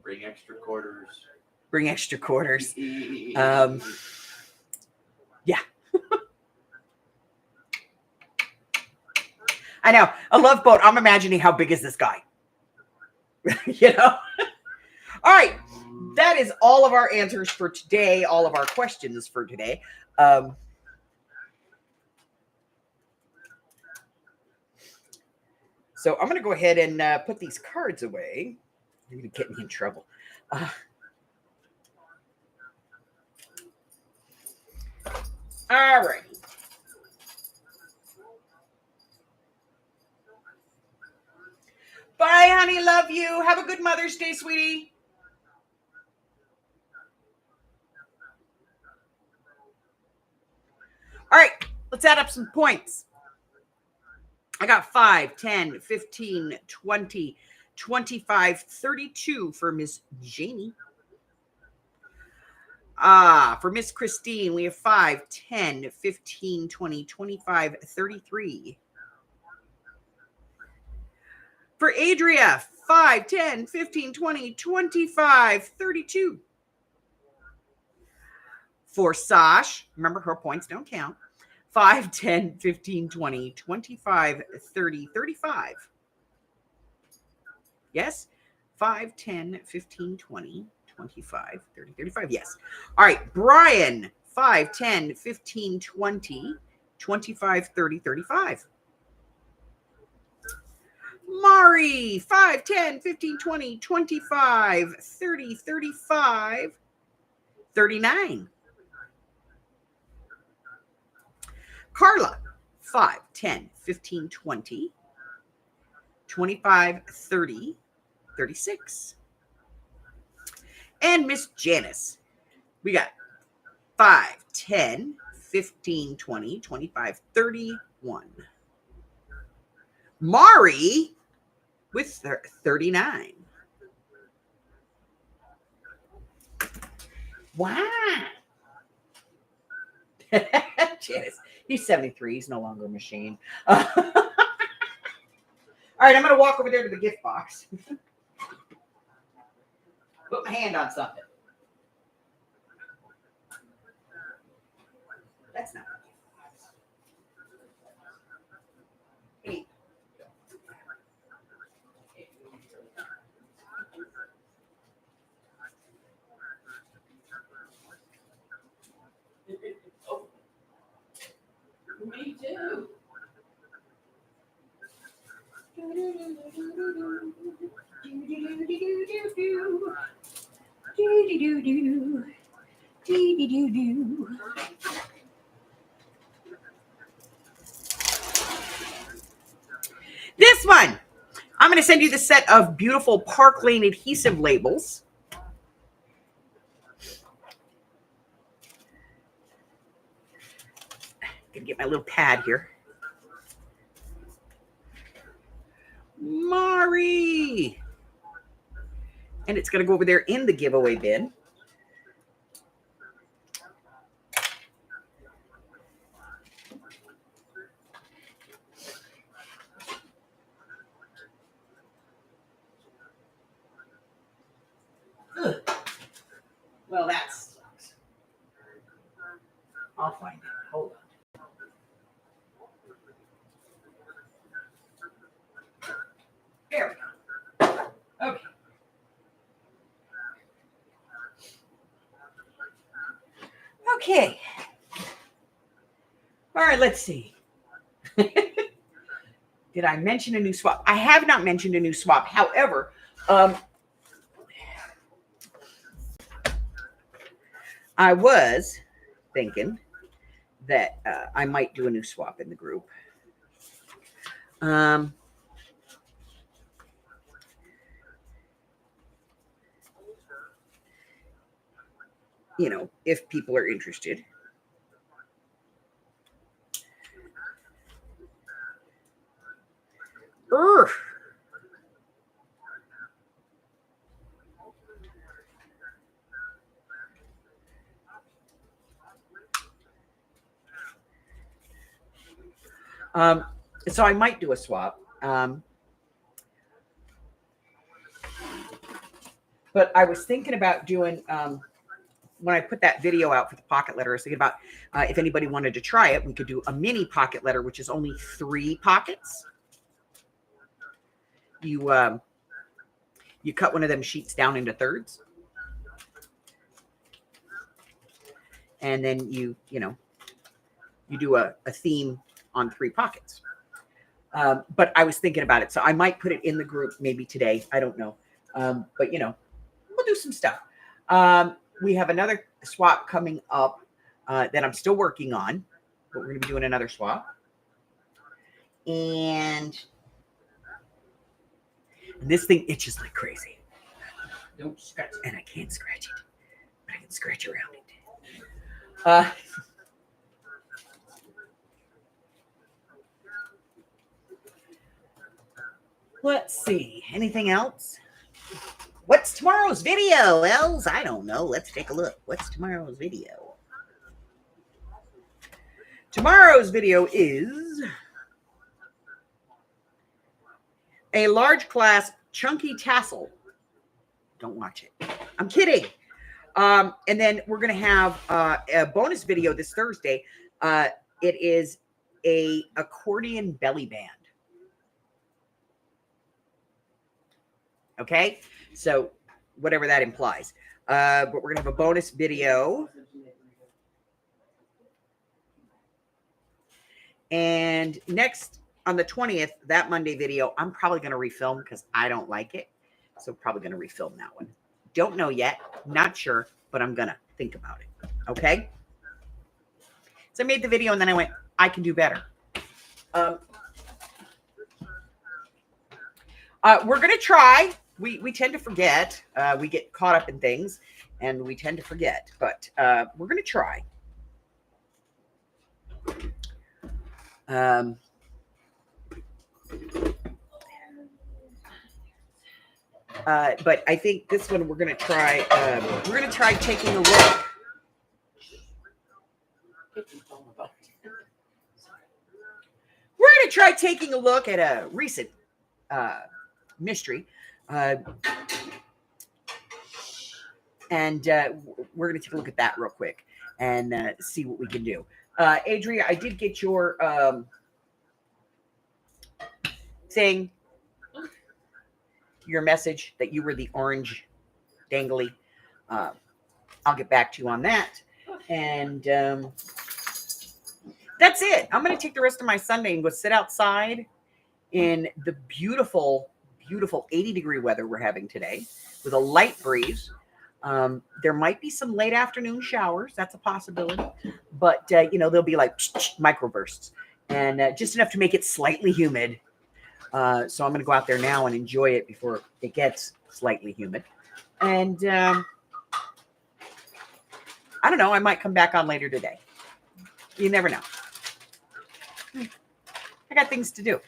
Bring extra quarters. Bring extra quarters. Yeah. I know. A love boat. I'm imagining how big is this guy? All right. That is all of our answers for today, all of our questions for today. So I'm going to go ahead and put these cards away. You're going to get me in trouble. All right. Bye, honey. Love you. Have a good Mother's Day, sweetie. All right. Let's add up some points. I got 5, 10, 15, 20, 25, 32 for Miss Janie. For Miss Christine, we have 5, 10, 15, 20, 25, 33. For Adria, 5, 10, 15, 20, 25, 32. For Sash, remember her points don't count. 5, 10, 15, 20, 25, 30, 35. Yes? 5, 10, 15, 20, 25, 30, 35. Yes. All right. Brian, 5, 10, 15, 20, 25, 30, 35. Mari, 5, 10, 15, 20, 25, 30, 35, 39. Carla, 5, 10, 15, 20, 25, 30, 36. And Miss Janice, we got 5, 10, 15, 20, 25, 31. Mari with 39. Wow. Janice, he's 73. He's no longer a machine. All right, I'm going to walk over there to the gift box. Put my hand on something. That's not a gift box. Hey. Oh. Me too. This one, I'm going to send you the set of beautiful Park Lane adhesive labels. Gonna get my little pad here. Mari. And it's going to go over there in the giveaway bin. Ugh. Well, that sucks. I'll find it. Hold on. There we go. Okay. Okay. All right, let's see. Did I mention a new swap? I have not mentioned a new swap. However, I was thinking that I might do a new swap in the group. If people are interested. So I might do a swap. But I was thinking about doing, when I put that video out for the pocket letter, I was thinking about if anybody wanted to try it, we could do a mini pocket letter, which is only 3 pockets. You cut one of them sheets down into thirds. And then you do a theme on 3 pockets. But I was thinking about it, so I might put it in the group maybe today. I don't know. But we'll do some stuff. We have another swap coming up that I'm still working on, but we're going to be doing another swap. And this thing itches like crazy. Don't scratch. And I can't scratch it, but I can scratch around it. Let's see. Anything else? What's tomorrow's video, Els? I don't know. Let's take a look. What's tomorrow's video? Tomorrow's video is a large class chunky tassel. Don't watch it. I'm kidding. And then we're going to have a bonus video this Thursday. It is a accordion belly band. Okay, so whatever that implies. But we're gonna have a bonus video. And next on the 20th, that Monday video, I'm probably gonna refilm because I don't like it. So probably gonna refilm that one. Don't know yet, not sure, but I'm gonna think about it. Okay. So I made the video and then I went, I can do better. We're gonna try. We tend to forget. We get caught up in things and we tend to forget, but we're going to try. But I think this one we're going to try. We're going to try taking a look. We're going to try taking a look at a recent mystery. And we're going to take a look at that real quick and see what we can do. Adria, I did get your thing, your message that you were the orange dangly. I'll get back to you on that. And that's it. I'm going to take the rest of my Sunday and go sit outside in the beautiful 80-degree weather we're having today with a light breeze. There might be some late afternoon showers. That's a possibility. But, they'll be like microbursts and just enough to make it slightly humid. So I'm going to go out there now and enjoy it before it gets slightly humid. And I don't know. I might come back on later today. You never know. I got things to do,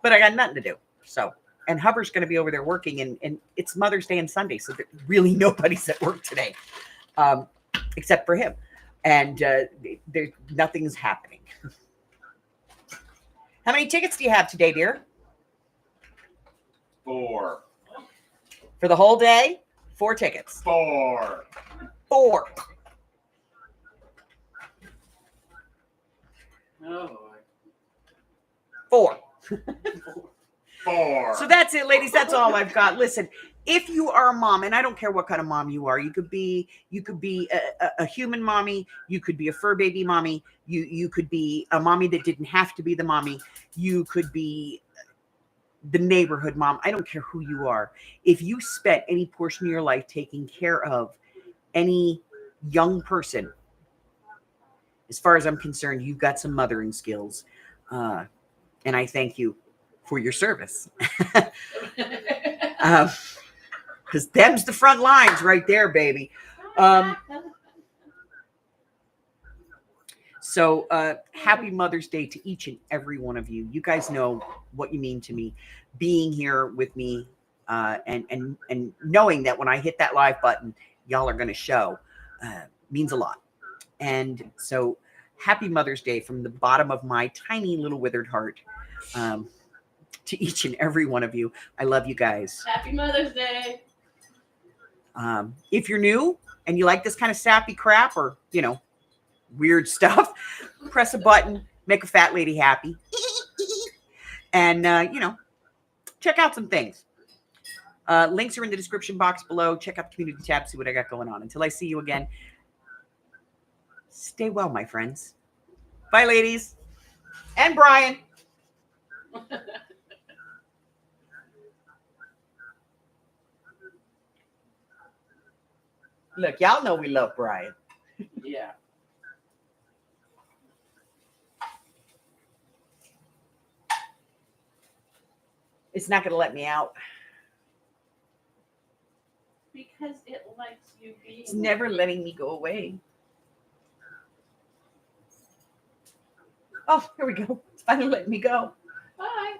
but I got nothing to do. So. And Hubbard's going to be over there working, and it's Mother's Day and Sunday, so really nobody's at work today, except for him. And nothing's happening. How many tickets do you have today, dear? 4. For the whole day? 4 tickets. 4. 4. Oh. 4. 4. So that's it, ladies. That's all I've got. Listen, if you are a mom, and I don't care what kind of mom you are, you could be a human mommy, you could be a fur baby mommy, you could be a mommy that didn't have to be the mommy, you could be the neighborhood mom. I don't care who you are. If you spent any portion of your life taking care of any young person, as far as I'm concerned, you've got some mothering skills. And I thank you for your service. Because them's the front lines right there, baby. So happy Mother's Day to each and every one of you. You guys know what you mean to me. Being here with me and knowing that when I hit that live button, y'all are going to show means a lot. And so happy Mother's Day from the bottom of my tiny little withered heart. to each and every one of you. I love you guys. Happy Mother's Day. If you're new and you like this kind of sappy crap or, weird stuff, press a button, make a fat lady happy. And, check out some things. Links are in the description box below. Check out the community tab, see what I got going on. Until I see you again, stay well, my friends. Bye, ladies. And Brian. Look, y'all know we love Brian. Yeah. It's not going to let me out. Because it likes you being. It's never letting me go away. Oh, here we go. It's finally letting me go. Bye.